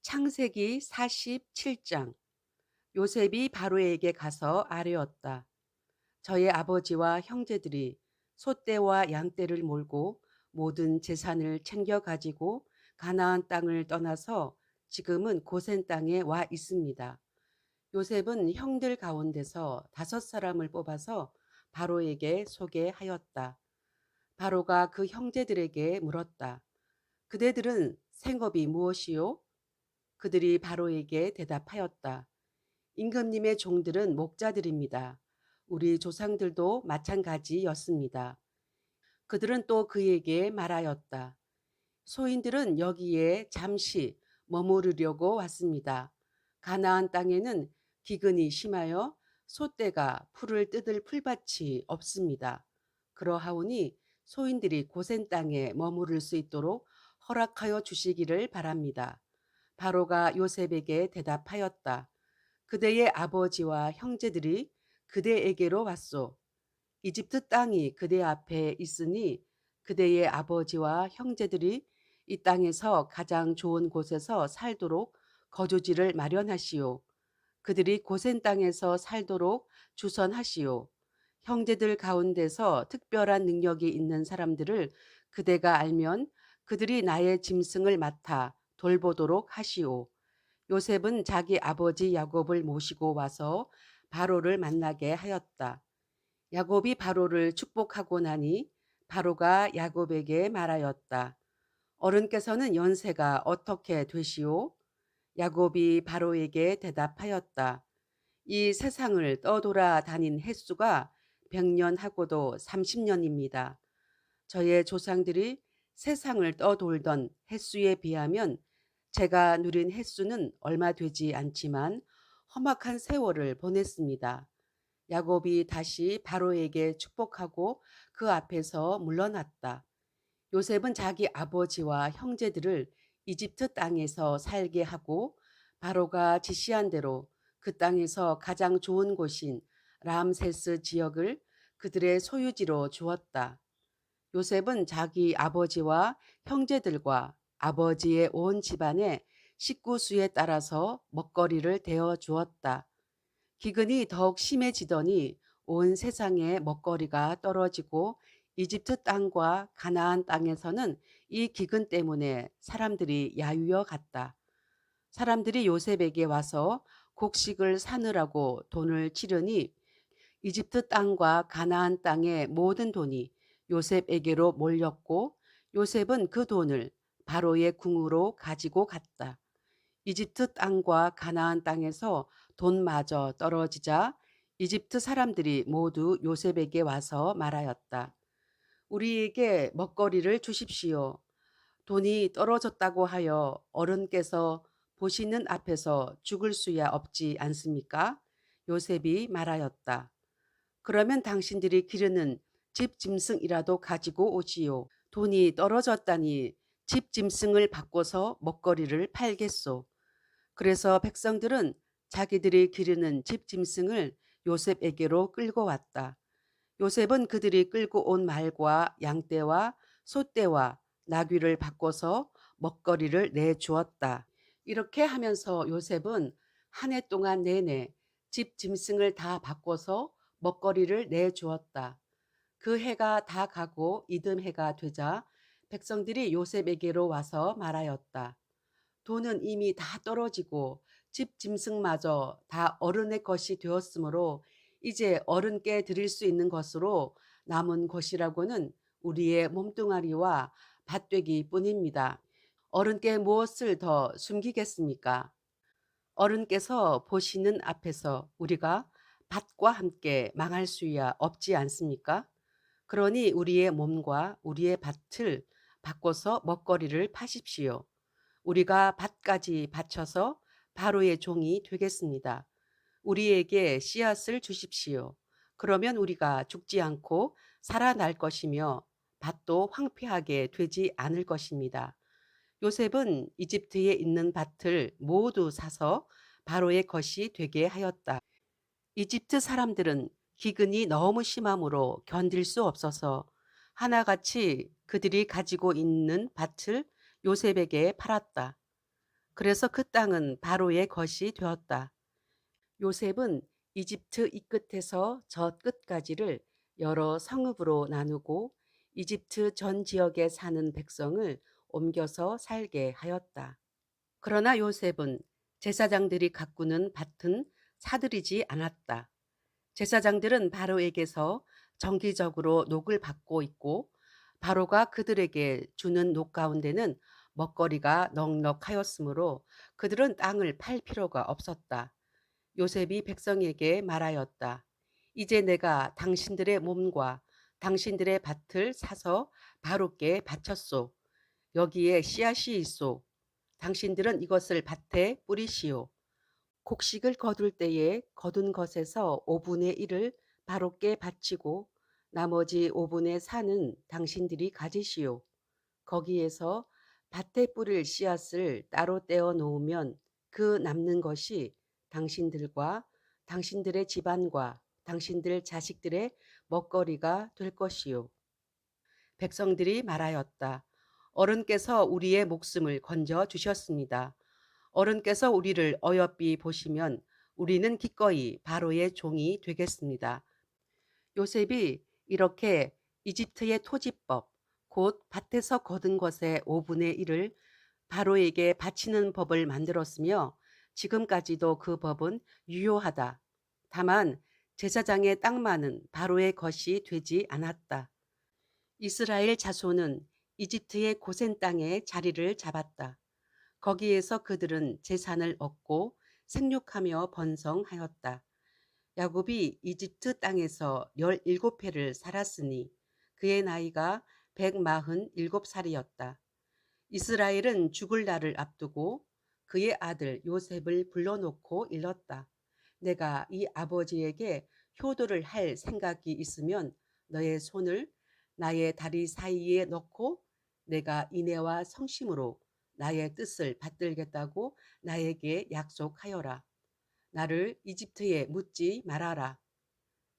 창세기 47장. 요셉이 바로에게 가서 아뢰었다. 저의 아버지와 형제들이 소떼와 양떼를 몰고 모든 재산을 챙겨 가지고 가나안 땅을 떠나서 지금은 고센 땅에 와 있습니다. 요셉은 형들 가운데서 5사람을 뽑아서 바로에게 소개하였다. 바로가 그 형제들에게 물었다. 그대들은 생업이 무엇이요? 그들이 바로에게 대답하였다. 임금님의 종들은 목자들입니다. 우리 조상들도 마찬가지였습니다. 그들은 또 그에게 말하였다. 소인들은 여기에 잠시 머무르려고 왔습니다. 가나안 땅에는 기근이 심하여 소떼가 풀을 뜯을 풀밭이 없습니다. 그러하오니 소인들이 고센 땅에 머무를 수 있도록 허락하여 주시기를 바랍니다. 바로가 요셉에게 대답하였다. 그대의 아버지와 형제들이 그대에게로 왔소. 이집트 땅이 그대 앞에 있으니 그대의 아버지와 형제들이 이 땅에서 가장 좋은 곳에서 살도록 거주지를 마련하시오. 그들이 고센 땅에서 살도록 주선하시오. 형제들 가운데서 특별한 능력이 있는 사람들을 그대가 알면 그들이 나의 짐승을 맡아 돌보도록 하시오. 요셉은 자기 아버지 야곱을 모시고 와서 바로를 만나게 하였다. 야곱이 바로를 축복하고 나니 바로가 야곱에게 말하였다. 어른께서는 연세가 어떻게 되시오? 야곱이 바로에게 대답하였다. 이 세상을 떠돌아 다닌 횟수가 100년하고도 30년입니다. 저의 조상들이 세상을 떠돌던 횟수에 비하면 제가 누린 횟수는 얼마 되지 않지만 험악한 세월을 보냈습니다. 야곱이 다시 바로에게 축복하고 그 앞에서 물러났다. 요셉은 자기 아버지와 형제들을 이집트 땅에서 살게 하고 바로가 지시한 대로 그 땅에서 가장 좋은 곳인 람세스 지역을 그들의 소유지로 주었다. 요셉은 자기 아버지와 형제들과 아버지의 온 집안의 식구 수에 따라서 먹거리를 대어 주었다. 기근이 더욱 심해지더니 온 세상에 먹거리가 떨어지고 이집트 땅과 가나안 땅에서는 이 기근 때문에 사람들이 야유어 갔다. 사람들이 요셉에게 와서 곡식을 사느라고 돈을 치르니 이집트 땅과 가나안 땅의 모든 돈이 요셉에게로 몰렸고 요셉은 그 돈을 바로의 궁으로 가지고 갔다. 이집트 땅과 가나안 땅에서 돈마저 떨어지자 이집트 사람들이 모두 요셉에게 와서 말하였다. 우리에게 먹거리를 주십시오. 돈이 떨어졌다고 하여 어른께서 보시는 앞에서 죽을 수야 없지 않습니까? 요셉이 말하였다. 그러면 당신들이 기르는 집 짐승이라도 가지고 오지요. 돈이 떨어졌다니 집 짐승을 바꿔서 먹거리를 팔겠소. 그래서 백성들은 자기들이 기르는 집 짐승을 요셉에게로 끌고 왔다. 요셉은 그들이 끌고 온 말과 양떼와 소떼와 나귀를 바꿔서 먹거리를 내주었다. 이렇게 하면서 요셉은 한 해 동안 내내 집 짐승을 다 바꿔서 먹거리를 내주었다. 그 해가 다 가고 이듬해가 되자 백성들이 요셉에게로 와서 말하였다. 돈은 이미 다 떨어지고 집 짐승마저 다 어른의 것이 되었으므로 이제 어른께 드릴 수 있는 것으로 남은 것이라고는 우리의 몸뚱아리와 밭되기 뿐입니다. 어른께 무엇을 더 숨기겠습니까? 어른께서 보시는 앞에서 우리가 밭과 함께 망할 수야 없지 않습니까? 그러니 우리의 몸과 우리의 밭을 바꿔서 먹거리를 파십시오. 우리가 밭까지 바쳐서 바로의 종이 되겠습니다. 우리에게 씨앗을 주십시오. 그러면 우리가 죽지 않고 살아날 것이며 밭도 황폐하게 되지 않을 것입니다. 요셉은 이집트에 있는 밭을 모두 사서 바로의 것이 되게 하였다. 이집트 사람들은 기근이 너무 심함으로 견딜 수 없어서 하나같이 그들이 가지고 있는 밭을 요셉에게 팔았다. 그래서 그 땅은 바로의 것이 되었다. 요셉은 이집트 이 끝에서 저 끝까지를 여러 성읍으로 나누고 이집트 전 지역에 사는 백성을 옮겨서 살게 하였다. 그러나 요셉은 제사장들이 가꾸는 밭은 사들이지 않았다. 제사장들은 바로에게서 정기적으로 녹을 받고 있고 바로가 그들에게 주는 녹 가운데는 먹거리가 넉넉하였으므로 그들은 땅을 팔 필요가 없었다. 요셉이 백성에게 말하였다. 이제 내가 당신들의 몸과 당신들의 밭을 사서 바로께 바쳤소. 여기에 씨앗이 있소. 당신들은 이것을 밭에 뿌리시오. 곡식을 거둘 때에 거둔 것에서 5분의 1을 바로께 바치고 나머지 5분의 4는 당신들이 가지시오. 거기에서 밭에 뿌릴 씨앗을 따로 떼어 놓으면 그 남는 것이 당신들과 당신들의 집안과 당신들 자식들의 먹거리가 될 것이요. 백성들이 말하였다. 어른께서 우리의 목숨을 건져 주셨습니다. 어른께서 우리를 어여삐 보시면 우리는 기꺼이 바로의 종이 되겠습니다. 요셉이 이렇게 이집트의 토지법, 곧 밭에서 거둔 것의 5분의 1을 바로에게 바치는 법을 만들었으며 지금까지도 그 법은 유효하다. 다만 제사장의 땅만은 바로의 것이 되지 않았다. 이스라엘 자손은 이집트의 고센 땅에 자리를 잡았다. 거기에서 그들은 재산을 얻고 생육하며 번성하였다. 야곱이 이집트 땅에서 17해를 살았으니 그의 나이가 147살이었다. 이스라엘은 죽을 날을 앞두고 그의 아들 요셉을 불러놓고 일렀다. 내가 이 아버지에게 효도를 할 생각이 있으면 너의 손을 나의 다리 사이에 넣고 내가 인애와 성심으로 나의 뜻을 받들겠다고 나에게 약속하여라. 나를 이집트에 묻지 말아라.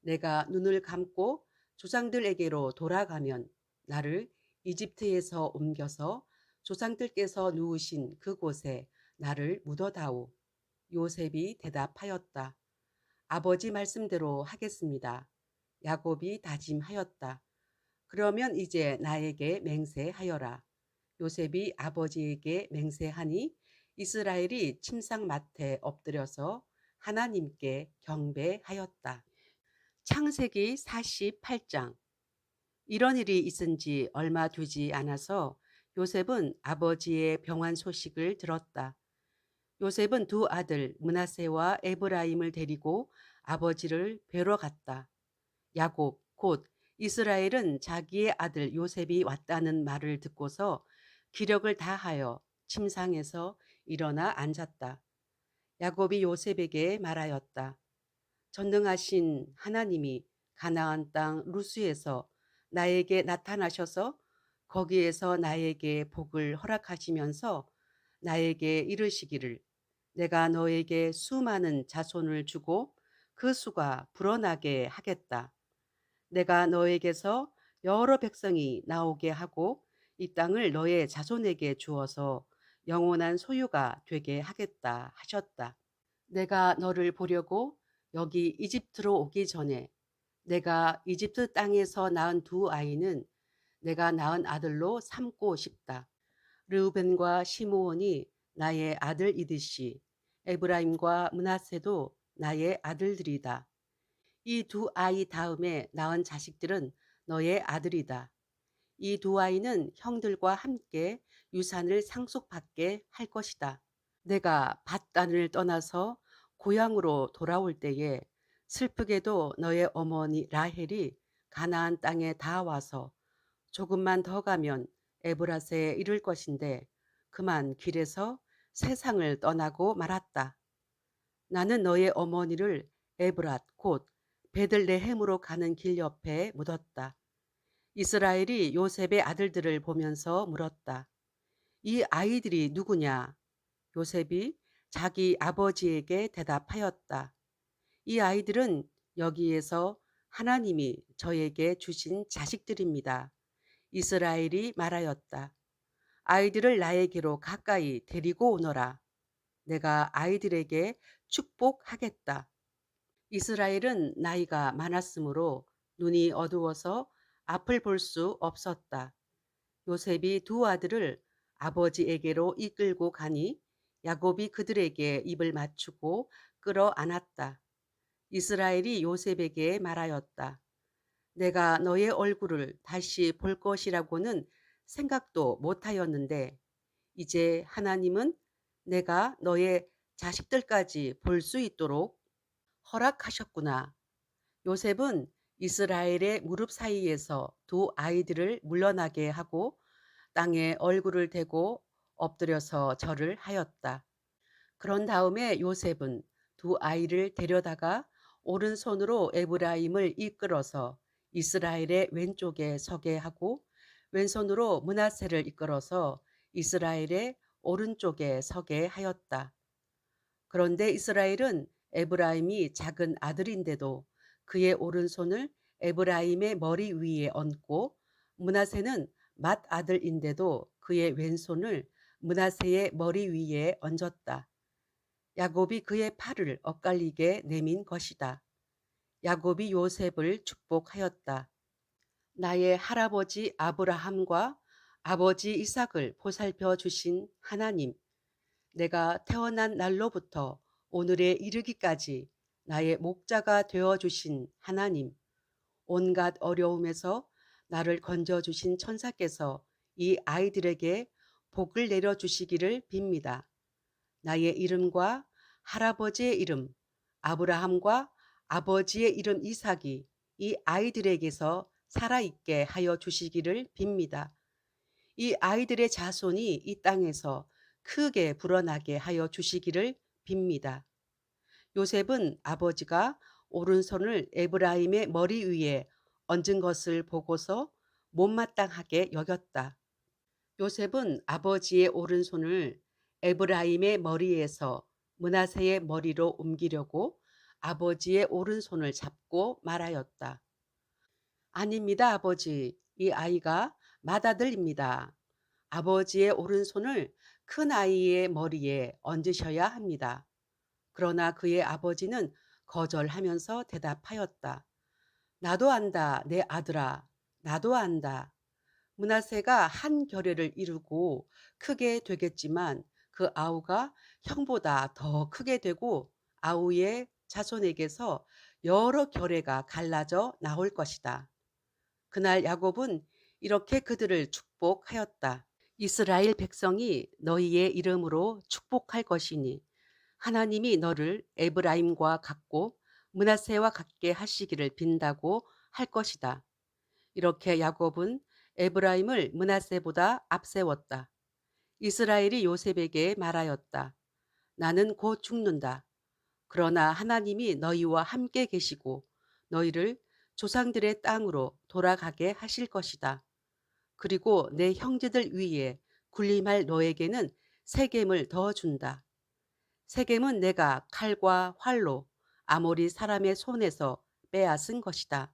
내가 눈을 감고 조상들에게로 돌아가면 나를 이집트에서 옮겨서 조상들께서 누우신 그곳에 나를 묻어다오. 요셉이 대답하였다. 아버지 말씀대로 하겠습니다. 야곱이 다짐하였다. 그러면 이제 나에게 맹세하여라. 요셉이 아버지에게 맹세하니 이스라엘이 침상맡에 엎드려서 하나님께 경배하였다. 창세기 48장. 이런 일이 있은 지 얼마 되지 않아서 요셉은 아버지의 병환 소식을 들었다. 요셉은 두 아들 므낫세와 에브라임을 데리고 아버지를 뵈러 갔다. 야곱 곧 이스라엘은 자기의 아들 요셉이 왔다는 말을 듣고서 기력을 다하여 침상에서 일어나 앉았다. 야곱이 요셉에게 말하였다. 전능하신 하나님이 가나안 땅 루스에서 나에게 나타나셔서 거기에서 나에게 복을 허락하시면서 나에게 이르시기를 내가 너에게 수많은 자손을 주고 그 수가 불어나게 하겠다. 내가 너에게서 여러 백성이 나오게 하고 이 땅을 너의 자손에게 주어서 영원한 소유가 되게 하겠다 하셨다. 내가 너를 보려고 여기 이집트로 오기 전에 내가 이집트 땅에서 낳은 두 아이는 내가 낳은 아들로 삼고 싶다. 르우벤과 시므온이 나의 아들이듯이 에브라임과 므낫세도 나의 아들들이다. 이 두 아이 다음에 낳은 자식들은 너의 아들이다. 이 두 아이는 형들과 함께 유산을 상속받게 할 것이다. 내가 밧단을 떠나서 고향으로 돌아올 때에 슬프게도 너의 어머니 라헬이 가나안 땅에 다 와서 조금만 더 가면 에브라스에 이를 것인데 그만 길에서 세상을 떠나고 말았다. 나는 너의 어머니를 에브랏 곧 베들레헴으로 가는 길 옆에 묻었다. 이스라엘이 요셉의 아들들을 보면서 물었다. 이 아이들이 누구냐? 요셉이 자기 아버지에게 대답하였다. 이 아이들은 여기에서 하나님이 저에게 주신 자식들입니다. 이스라엘이 말하였다. 아이들을 나에게로 가까이 데리고 오너라. 내가 아이들에게 축복하겠다. 이스라엘은 나이가 많았으므로 눈이 어두워서 앞을 볼 수 없었다. 요셉이 두 아들을 아버지에게로 이끌고 가니 야곱이 그들에게 입을 맞추고 끌어안았다. 이스라엘이 요셉에게 말하였다. 내가 너의 얼굴을 다시 볼 것이라고는 생각도 못하였는데 이제 하나님은 내가 너의 자식들까지 볼 수 있도록 허락하셨구나. 요셉은 이스라엘의 무릎 사이에서 두 아이들을 물러나게 하고 땅에 얼굴을 대고 엎드려서 절을 하였다. 그런 다음에 요셉은 두 아이를 데려다가 오른손으로 에브라임을 이끌어서 이스라엘의 왼쪽에 서게 하고 왼손으로 므낫세를 이끌어서 이스라엘의 오른쪽에 서게 하였다. 그런데 이스라엘은 에브라임이 작은 아들인데도 그의 오른손을 에브라임의 머리 위에 얹고 므낫세는 맏아들인데도 그의 왼손을 므낫세의 머리 위에 얹었다. 야곱이 그의 팔을 엇갈리게 내민 것이다. 야곱이 요셉을 축복하였다. 나의 할아버지 아브라함과 아버지 이삭을 보살펴 주신 하나님, 내가 태어난 날로부터 오늘에 이르기까지 나의 목자가 되어 주신 하나님, 온갖 어려움에서 나를 건져 주신 천사께서 이 아이들에게 복을 내려 주시기를 빕니다. 나의 이름과 할아버지의 이름, 아브라함과 아버지의 이름 이삭이 이 아이들에게서 살아있게 하여 주시기를 빕니다. 이 아이들의 자손이 이 땅에서 크게 불어나게 하여 주시기를 빕니다. 요셉은 아버지가 오른손을 에브라임의 머리 위에 얹은 것을 보고서 못마땅하게 여겼다. 요셉은 아버지의 오른손을 에브라임의 머리에서 므낫세의 머리로 옮기려고 아버지의 오른손을 잡고 말하였다. 아닙니다, 아버지. 이 아이가 맏아들입니다. 아버지의 오른손을 큰 아이의 머리에 얹으셔야 합니다. 그러나 그의 아버지는 거절하면서 대답하였다. 나도 안다, 내 아들아. 나도 안다. 므낫세가 한 결례를 이루고 크게 되겠지만 그 아우가 형보다 더 크게 되고 아우의 자손에게서 여러 결례가 갈라져 나올 것이다. 그날 야곱은 이렇게 그들을 축복하였다. 이스라엘 백성이 너희의 이름으로 축복할 것이니 하나님이 너를 에브라임과 같고 므낫세와 같게 하시기를 빈다고 할 것이다. 이렇게 야곱은 에브라임을 므낫세보다 앞세웠다. 이스라엘이 요셉에게 말하였다. 나는 곧 죽는다. 그러나 하나님이 너희와 함께 계시고 너희를 조상들의 땅으로 돌아가게 하실 것이다. 그리고 내 형제들 위에 군림할 너에게는 세겜을 더 준다. 세겜은 내가 칼과 활로 아모리 사람의 손에서 빼앗은 것이다.